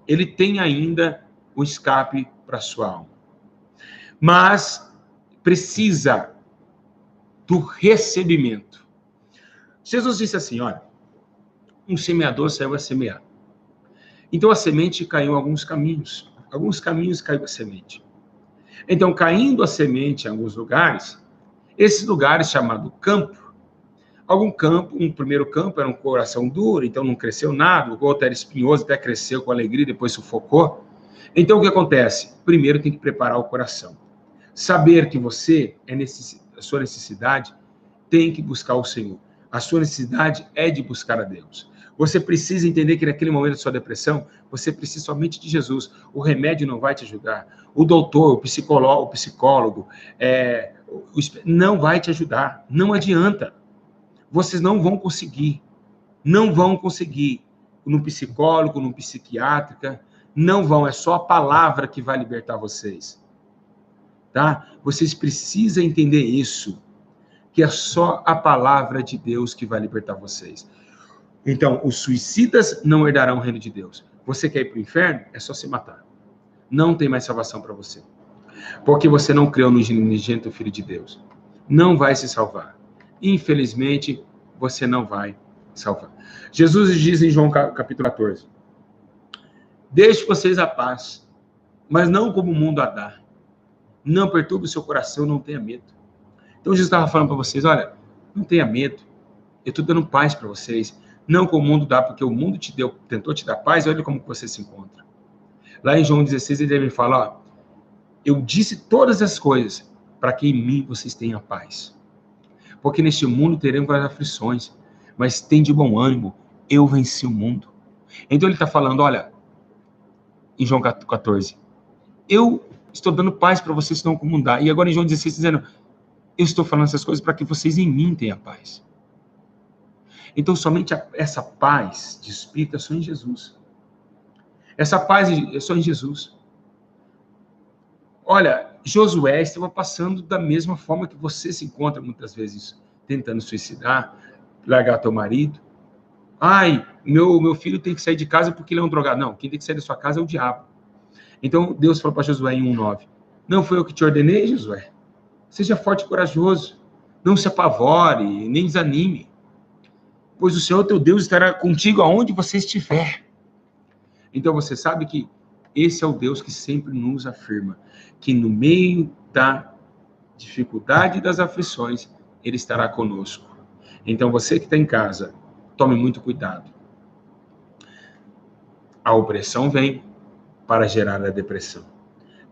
ele tem ainda o escape para a sua alma. Mas precisa do recebimento. Jesus disse assim, olha, um semeador saiu a semear. Então a semente caiu em alguns caminhos caiu a semente. Então, caindo a semente em alguns lugares, esses lugares chamados campo, um primeiro campo era um coração duro, então não cresceu nada, o outro era espinhoso, até cresceu com alegria, depois sufocou. Então, o que acontece? Primeiro tem que preparar o coração. Saber que você, a sua necessidade, tem que buscar o Senhor. A sua necessidade é de buscar a Deus. Você precisa entender que naquele momento da sua depressão, você precisa somente de Jesus. O remédio não vai te ajudar. O doutor, o psicólogo, não vai te ajudar. Não adianta. Vocês não vão conseguir. Não vão conseguir. No psicólogo, no psiquiátrica, não vão. É só a palavra que vai libertar vocês. Tá? Vocês precisam entender isso. Que é só a palavra de Deus que vai libertar vocês. Então, os suicidas não herdarão o reino de Deus. Você quer ir para o inferno? É só se matar. Não tem mais salvação para você. Porque você não creu no unigênito Filho de Deus. Não vai se salvar. infelizmente, você não vai salvar. Jesus diz em João capítulo 14, deixe vocês a paz, mas não como o mundo a dá. Não perturbe o seu coração, não tenha medo. Então Jesus estava falando para vocês, olha, não tenha medo, eu estou dando paz para vocês, não como o mundo dá, porque o mundo tentou te dar paz, olha como você se encontra. Lá em João 16, ele me fala, ó, eu disse todas as coisas para que em mim vocês tenham paz. Porque neste mundo teremos várias aflições, mas tem de bom ânimo, eu venci o mundo. Então ele está falando, olha, em João 14, eu estou dando paz para vocês que não como dá. E agora em João 16, dizendo, eu estou falando essas coisas para que vocês em mim tenham paz. Então somente essa paz de espírito é só em Jesus. Essa paz é só em Jesus. Olha, Josué estava passando da mesma forma que você se encontra muitas vezes, tentando suicidar, largar teu marido. Ai, meu filho tem que sair de casa porque ele é um drogado. Não, quem tem que sair da sua casa é o diabo. Então Deus falou para Josué em 1:9, não foi eu que te ordenei, Josué? Seja forte e corajoso, não se apavore, nem desanime, pois o Senhor teu Deus estará contigo aonde você estiver. Então você sabe que esse é o Deus que sempre nos afirma que no meio da dificuldade e das aflições, Ele estará conosco. Então você que está em casa, tome muito cuidado. A opressão vem para gerar a depressão.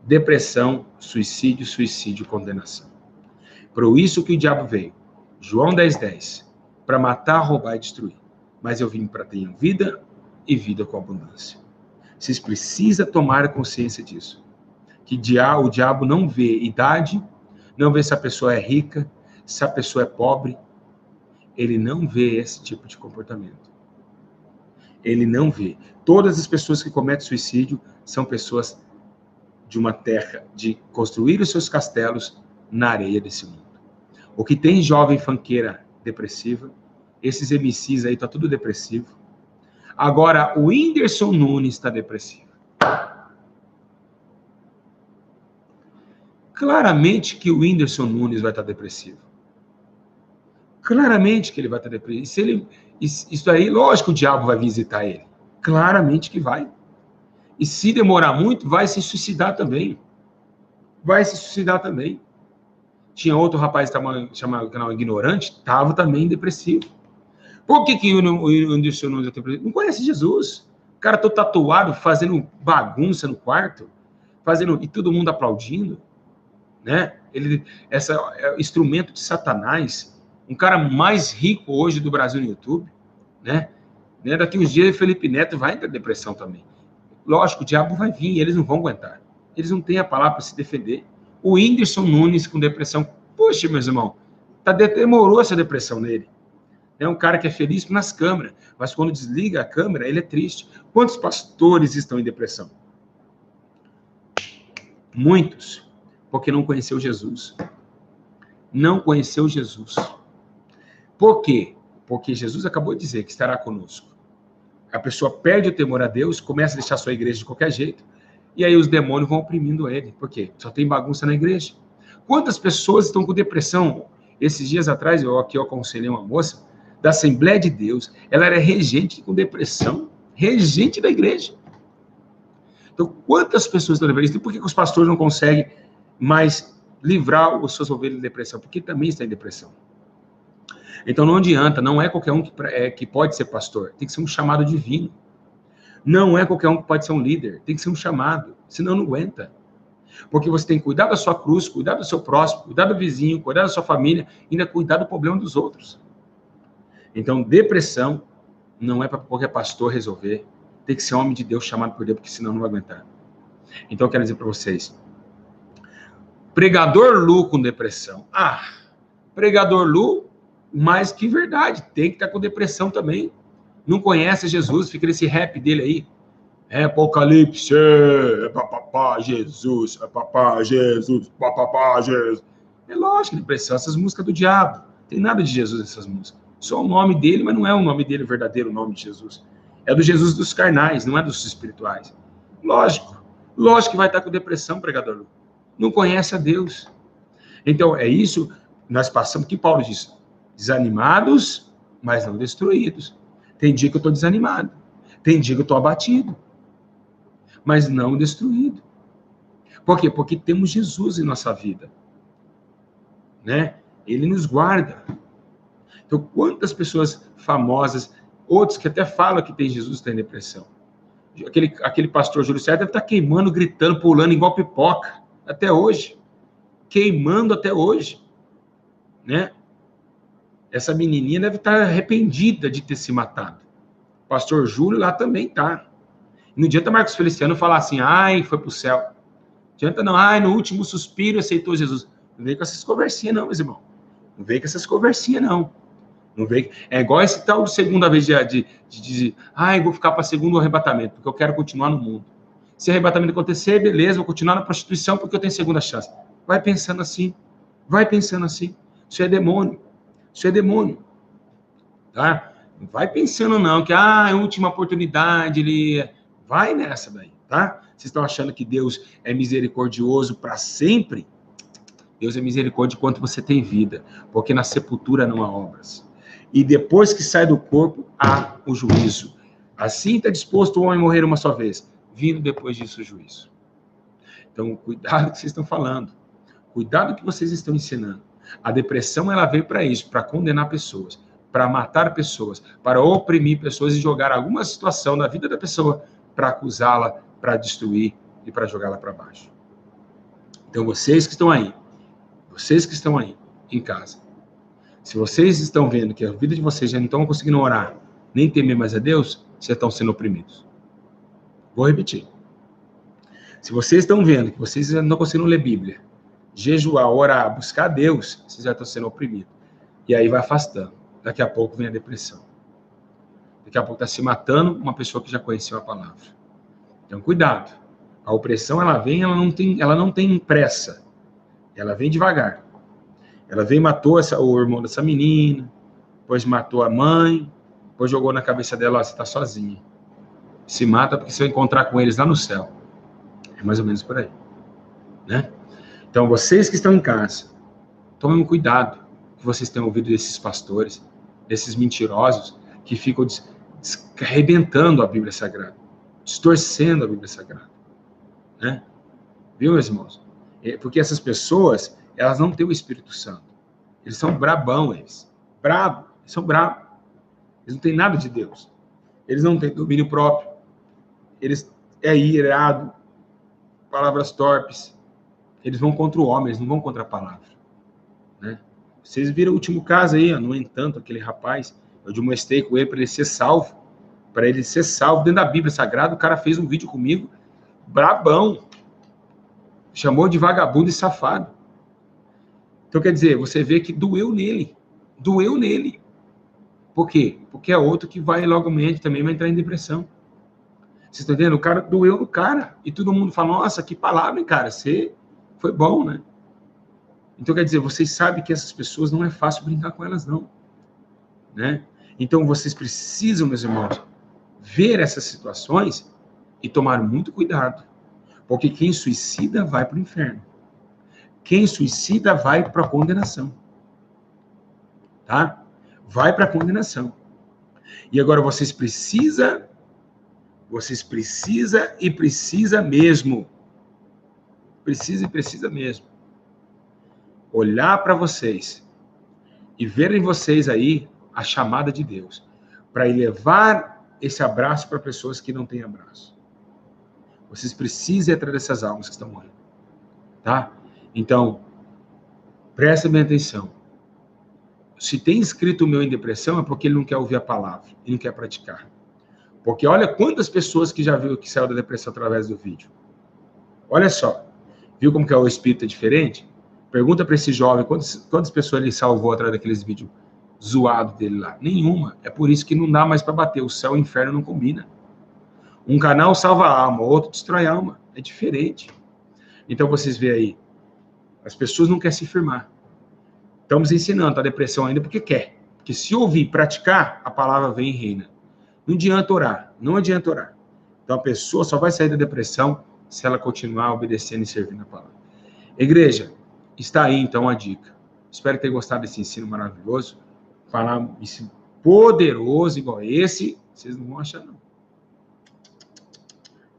Depressão, suicídio, condenação. Por isso que o diabo veio. João 10:10, para matar, roubar e destruir. Mas eu vim para ter vida e vida com abundância. Vocês precisam tomar consciência disso. Que o diabo não vê idade, não vê se a pessoa é rica, se a pessoa é pobre. Ele não vê esse tipo de comportamento. Ele não vê. Todas as pessoas que cometem suicídio são pessoas de uma terra, de construir os seus castelos na areia desse mundo. O que tem jovem funkeira depressiva, esses MCs aí tá tudo depressivo. Agora, o Whindersson Nunes está depressivo. Claramente que o Whindersson Nunes vai estar depressivo. Claramente que ele vai estar depressivo. Isso aí, lógico, o diabo vai visitar ele. Claramente que vai. E se demorar muito, vai se suicidar também. Vai se suicidar também. Tinha outro rapaz chamado canal Ignorante, estava também depressivo. Por que o Whindersson Nunes está depressivo? Não conhece Jesus. O cara todo tatuado, fazendo bagunça no quarto, e todo mundo aplaudindo, né? Esse é instrumento de Satanás. Um cara mais rico hoje do Brasil no YouTube, né? Daqui uns dias, Felipe Neto vai entrar em depressão também. Lógico, o diabo vai vir, eles não vão aguentar. Eles não têm a palavra para se defender. O Whindersson Nunes com depressão, poxa, meus irmãos, demorou essa depressão nele. É um cara que é feliz nas câmeras, mas quando desliga a câmera, ele é triste. Quantos pastores estão em depressão? Muitos, porque não conheceu Jesus. Não conheceu Jesus. Por quê? Porque Jesus acabou de dizer que estará conosco. A pessoa perde o temor a Deus, começa a deixar a sua igreja de qualquer jeito, e aí os demônios vão oprimindo ele. Por quê? Só tem bagunça na igreja. Quantas pessoas estão com depressão? Esses dias atrás, eu aconselhei uma moça da Assembleia de Deus, ela era regente com depressão, regente da igreja. Então, quantas pessoas estão depressivas? Por que os pastores não conseguem mais livrar os seus ovelhas de depressão? Porque também está em depressão. Então não adianta, não é qualquer um que pode ser pastor, tem que ser um chamado divino. Não é qualquer um que pode ser um líder, tem que ser um chamado, senão não aguenta. Porque você tem que cuidar da sua cruz, cuidar do seu próximo, cuidar do vizinho, cuidar da sua família, e ainda cuidar do problema dos outros. Então, depressão não é para qualquer pastor resolver, tem que ser homem de Deus chamado por Deus, porque senão não vai aguentar. Então, eu quero dizer para vocês, pregador Lu com depressão. Pregador Lu, mais que verdade, tem que estar com depressão também. Não conhece Jesus, fica nesse rap dele aí. Apocalipse, papapá, Jesus, papapá, Jesus, papapá, Jesus. É lógico, depressão, essas músicas do diabo. Não tem nada de Jesus nessas músicas. Só o nome dele, mas não é o nome dele, o verdadeiro nome de Jesus. É do Jesus dos carnais, não é dos espirituais. Lógico que vai estar com depressão, pregador. Não conhece a Deus. Então, é isso, nós passamos, que Paulo diz Desanimados, mas não destruídos. Tem dia que eu estou desanimado. Tem dia que eu estou abatido. Mas não destruído. Por quê? Porque temos Jesus em nossa vida. Né? Ele nos guarda. Então, quantas pessoas famosas, outros que até falam que tem Jesus, tem depressão. Aquele pastor Júlio César deve estar queimando, gritando, pulando igual pipoca. Até hoje. Queimando até hoje. Né? Essa menininha deve estar arrependida de ter se matado. O pastor Júlio lá também tá. Não adianta Marcos Feliciano falar assim, ai, foi pro céu. Não adianta não, ai, no último suspiro aceitou Jesus. Não vem com essas conversinhas não, meus irmãos. Não vem com essas conversinhas não. Não vem. É igual esse tal de segunda vez de dizer, ai, vou ficar para segundo arrebatamento, porque eu quero continuar no mundo. Se arrebatamento acontecer, beleza, vou continuar na prostituição porque eu tenho segunda chance. Vai pensando assim. Vai pensando assim. Isso é demônio. Isso é demônio. Tá? Não vai pensando não, que é a última oportunidade, ele vai nessa daí, tá? Vocês estão achando que Deus é misericordioso para sempre? Deus é misericórdia enquanto você tem vida, porque na sepultura não há obras. E depois que sai do corpo, há o juízo. Assim está disposto o homem morrer uma só vez, vindo depois disso o juízo. Então, cuidado com o que vocês estão falando. Cuidado com o que vocês estão ensinando. A depressão, ela veio para isso, para condenar pessoas, para matar pessoas, para oprimir pessoas e jogar alguma situação na vida da pessoa para acusá-la, para destruir e para jogá-la para baixo. Então, vocês que estão aí em casa, se vocês estão vendo que a vida de vocês já não estão conseguindo orar, nem temer mais a Deus, vocês estão sendo oprimidos. Vou repetir. Se vocês estão vendo que vocês já não estão conseguindo ler Bíblia, jejuar, orar, buscar Deus, vocês já estão sendo oprimidos. E aí vai afastando. Daqui a pouco vem a depressão. Daqui a pouco está se matando uma pessoa que já conheceu a palavra. Então, cuidado. A opressão, ela vem, ela não tem pressa. Ela vem devagar. Ela veio e matou o irmão dessa menina, depois matou a mãe, depois jogou na cabeça dela, ó, você está sozinha. Se mata porque você vai encontrar com eles lá no céu. É mais ou menos por aí. Né? Então, vocês que estão em casa, tomem cuidado que vocês tenham ouvido desses pastores, desses mentirosos, que ficam arrebentando a Bíblia Sagrada, distorcendo a Bíblia Sagrada. Né? Viu, meus irmãos? Porque essas pessoas, elas não têm o Espírito Santo. Eles são brabão, eles. Brabo, eles são bravos. Eles não têm nada de Deus. Eles não têm domínio próprio. Eles é irado, palavras torpes. Eles vão contra o homem, eles não vão contra a palavra. Né? Vocês viram o último caso aí, ó, no entanto, aquele rapaz, eu demonstrei com ele para ele ser salvo. Para ele ser salvo dentro da Bíblia Sagrada, o cara fez um vídeo comigo, brabão. Chamou de vagabundo e safado. Então, quer dizer, você vê que doeu nele. Doeu nele. Por quê? Porque é outro que vai logo mente também vai entrar em depressão. Vocês estão entendendo? O cara doeu no cara. E todo mundo fala, nossa, que palavra, hein, cara? Você foi bom, né? Então, quer dizer, vocês sabem que essas pessoas não é fácil brincar com elas, não. Né? Então, vocês precisam, meus irmãos, ver essas situações e tomar muito cuidado. Porque quem suicida vai para o inferno. Quem suicida vai para a condenação. Tá? Vai para a condenação. E agora vocês precisam mesmo. Precisa mesmo. Olhar para vocês e ver em vocês aí a chamada de Deus. Para elevar esse abraço para pessoas que não têm abraço. Vocês precisam ir atrás dessas almas que estão morrendo. Tá? Então, presta bem atenção. Se tem escrito o meu em depressão, é porque ele não quer ouvir a palavra. Ele não quer praticar. Porque olha quantas pessoas que já viu que saiu da depressão através do vídeo. Olha só. Viu como que o espírito é diferente? Pergunta para esse jovem quantas pessoas ele salvou através daqueles vídeos zoados dele lá. Nenhuma. É por isso que não dá mais para bater. O céu e o inferno não combinam. Um canal salva a alma, o outro destrói a alma. É diferente. Então vocês veem aí. As pessoas não querem se firmar. Estamos ensinando a depressão ainda porque quer. Porque se ouvir, praticar, a palavra vem e reina. Não adianta orar. Não adianta orar. Então a pessoa só vai sair da depressão se ela continuar obedecendo e servindo a palavra. Igreja, está aí então a dica. Espero ter gostado desse ensino maravilhoso. falar isso poderoso igual esse, vocês não vão achar, não.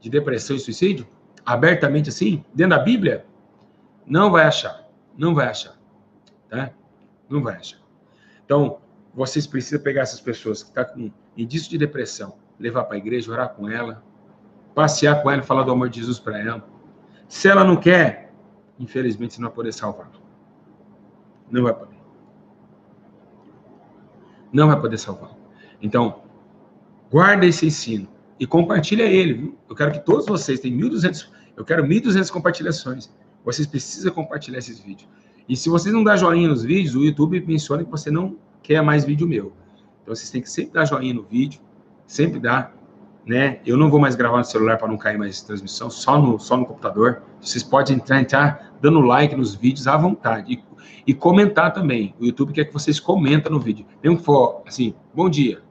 De depressão e suicídio, abertamente assim, dentro da Bíblia, não vai achar. Não vai achar. Tá? Não vai achar. Então, vocês precisam pegar essas pessoas que estão com indício de depressão, levar para a igreja, orar com ela, passear com ela, falar do amor de Jesus para ela. Se ela não quer, infelizmente você não vai poder salvar. Não vai poder. Não vai poder salvar. Então, guarda esse ensino e compartilha ele, viu? Eu quero que todos vocês, tem 1.200, eu quero 1.200 compartilhações. Vocês precisam compartilhar esses vídeos. E se vocês não dão joinha nos vídeos, o YouTube menciona que você não quer mais vídeo meu. Então, vocês têm que sempre dar joinha no vídeo, sempre dar, né? Eu não vou mais gravar no celular para não cair mais transmissão, só no computador. Vocês podem entrar dando like nos vídeos à vontade. E comentar também. O YouTube quer que vocês comentem no vídeo. Mesmo que for, assim, bom dia,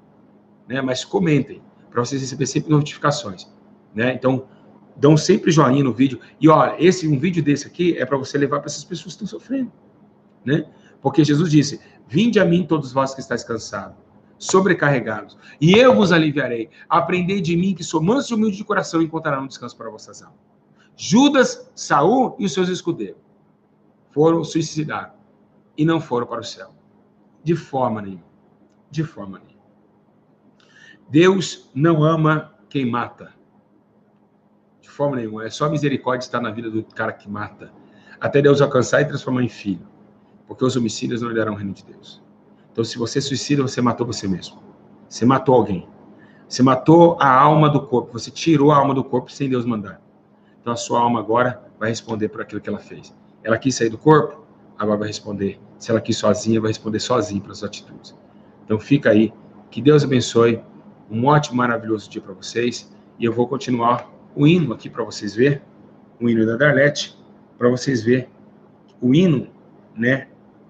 né? Mas comentem, para vocês receberem sempre notificações, né? Então, dão sempre joinha no vídeo. E olha, um vídeo desse aqui é para você levar para essas pessoas que estão sofrendo, né? Porque Jesus disse: vinde a mim todos vós que estáis cansados, sobrecarregados, e eu vos aliviarei. Aprendei de mim, que sou manso e humilde de coração, e encontrarão descanso para vossas almas. Judas, Saul e os seus escudeiros foram suicidar e não foram para o céu. De forma nenhuma. De forma nenhuma. Deus não ama quem mata. De forma nenhuma. É só misericórdia estar na vida do cara que mata. Até Deus alcançar e transformar em filho. Porque os homicídios não herdarão o reino de Deus. Então, se você suicida, você matou você mesmo. Você matou alguém. Você matou a alma do corpo. Você tirou a alma do corpo sem Deus mandar. Então, a sua alma agora vai responder por aquilo que ela fez. Ela quis sair do corpo, agora vai responder. Se ela quis sozinha, vai responder sozinha pelas atitudes. Então, fica aí. Que Deus abençoe. Um ótimo, maravilhoso dia para vocês. E eu vou continuar o hino aqui para vocês verem. O hino da Darlete, para vocês verem. O hino, né,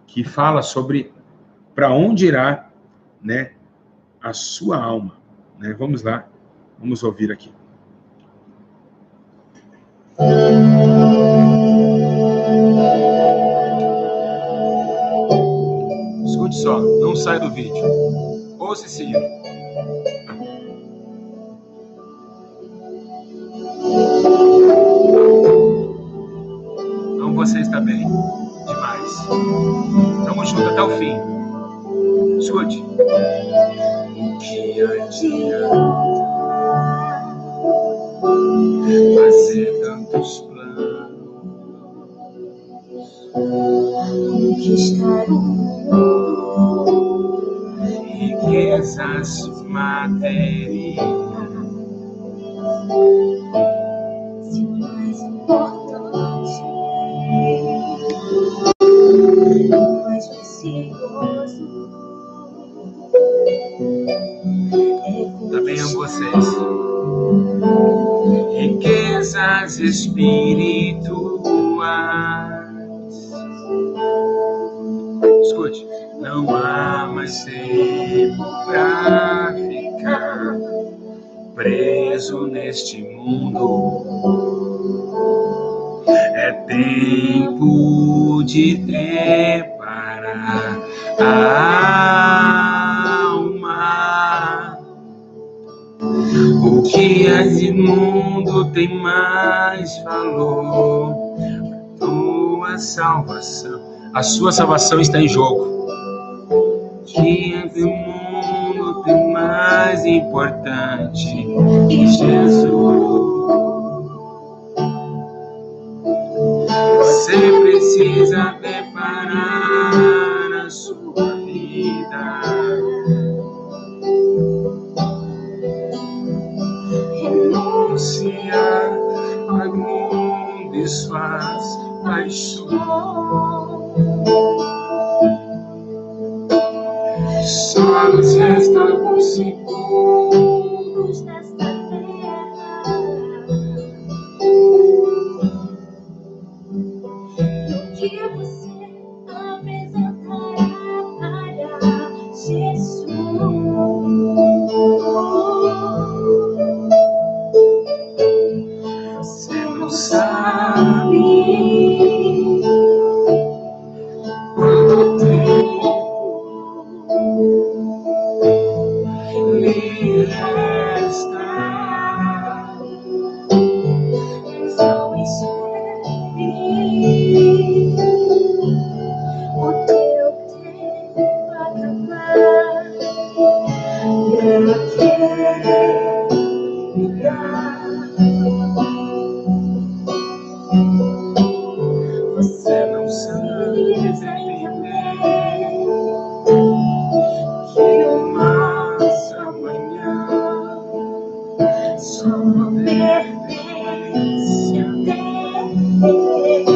que fala sobre para onde irá, né, a sua alma. Né? Vamos lá, vamos ouvir aqui. Escute só, não sai do vídeo. Ouça esse hino. Então você está bem demais. Tamo junto até o fim. Escute. O que adianta fazer tantos planos, conquistar o mundo, riquezas materiais, se o mais importante, o mais precioso também amo vocês. Riquezas espirituais. Escute. Não há mais tempo pra ficar preso neste mundo. É tempo de preparar a alma. O que é imundo tem mais valor. Tua salvação, a sua salvação está em jogo. O que é do mundo tem mais importante que Jesus. Você precisa preparar a sua vida. Renunciar a mundo e suas paixões. Só nos resta alguns segundos nesta terra. O que você apresentará para Jesus? Você não sabe quanto tempo resta. Não espere o teu tempo acabar pra querer brigar. Você não sabe entender que uma amanhã só pertence a Deus.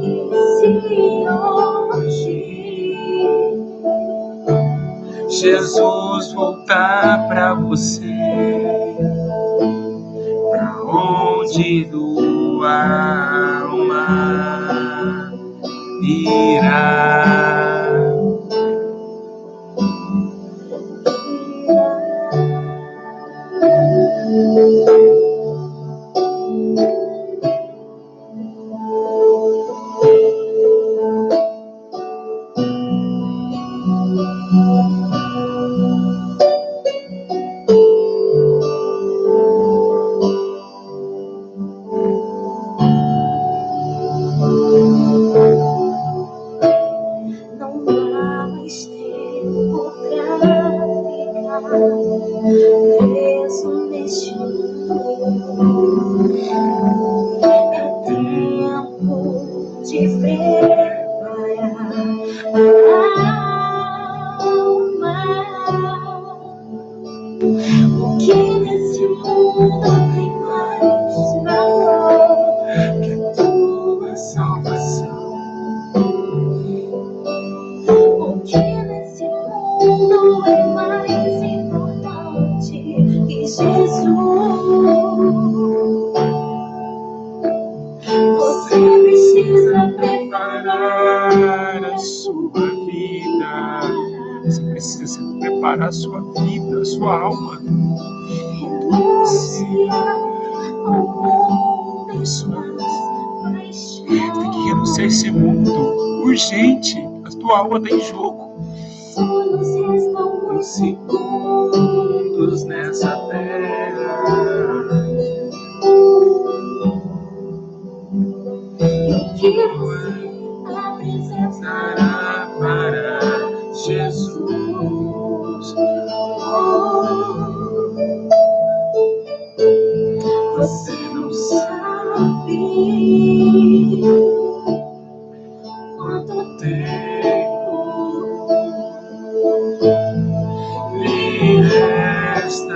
E se hoje Jesus voltar pra você, pra onde tua alma irá? Não há mais tempo pra ficar preso neste mundo. É tempo de preparar a alma. O que nesse mundo tem mais valor que a tua salvação? O que nesse mundo é mais importante que Jesus? Você precisa preparar a sua vida. Você precisa preparar a sua vida, a sua alma. Renunciar ao mundo em suas paixões. Tem que renunciar a esse mundo urgente. A tua alma está em jogo. Só nos restam uns segundos nessa terra. Eu quero apresentar para Jesus. Você não sabe quanto tempo lhe resta.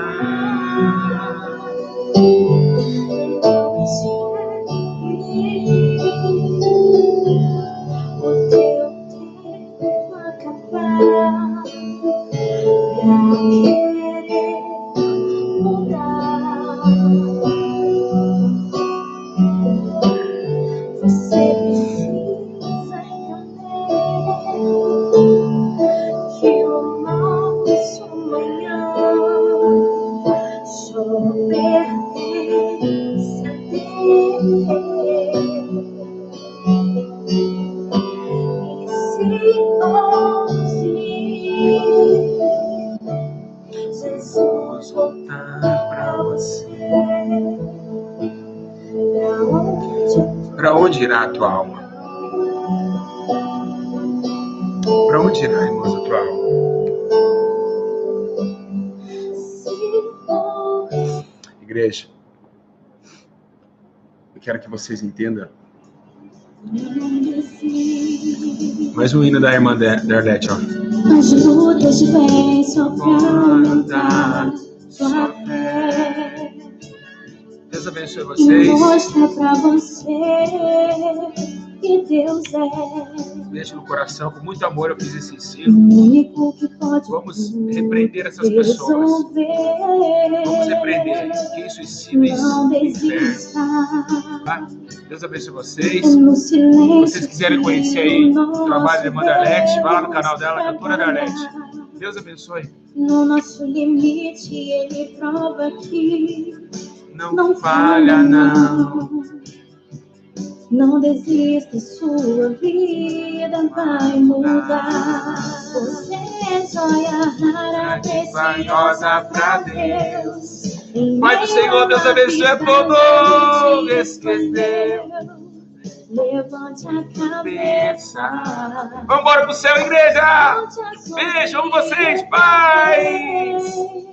Não espere o teu tempo acabar pra querer mudar. Você precisa entender que o nosso amanhã só pertence a Deus. E se hoje Jesus voltar pra você, pra onde irá a tua alma? Pra onde irá, irmãos, a tua alma? Igreja, eu quero que vocês entendam mais um hino da irmã Darlete, ó. As lutas vêm só pra aumentar sua fé. Deus abençoe vocês. Mostra pra você que Deus é. Deixe no coração, com muito amor eu fiz esse O ensino. único que pode Vamos repreender essas pessoas. Vamos repreender quem suicida e não inferno. desista. Tá? Deus abençoe vocês. No Se silêncio vocês quiserem conhecer aí o trabalho da irmã Darlete, vá lá no canal dela, Cantora Darlete. Deus abençoe. No nosso limite ele prova que Não falha, não. Não desista, sua vida vai mudar. Você é joia rara, preciosa pra Deus. Pai do Senhor, Deus abençoe todo esse que deu. Levante a cabeça. Vamos embora pro céu, igreja. Beijo, amo vocês, paz.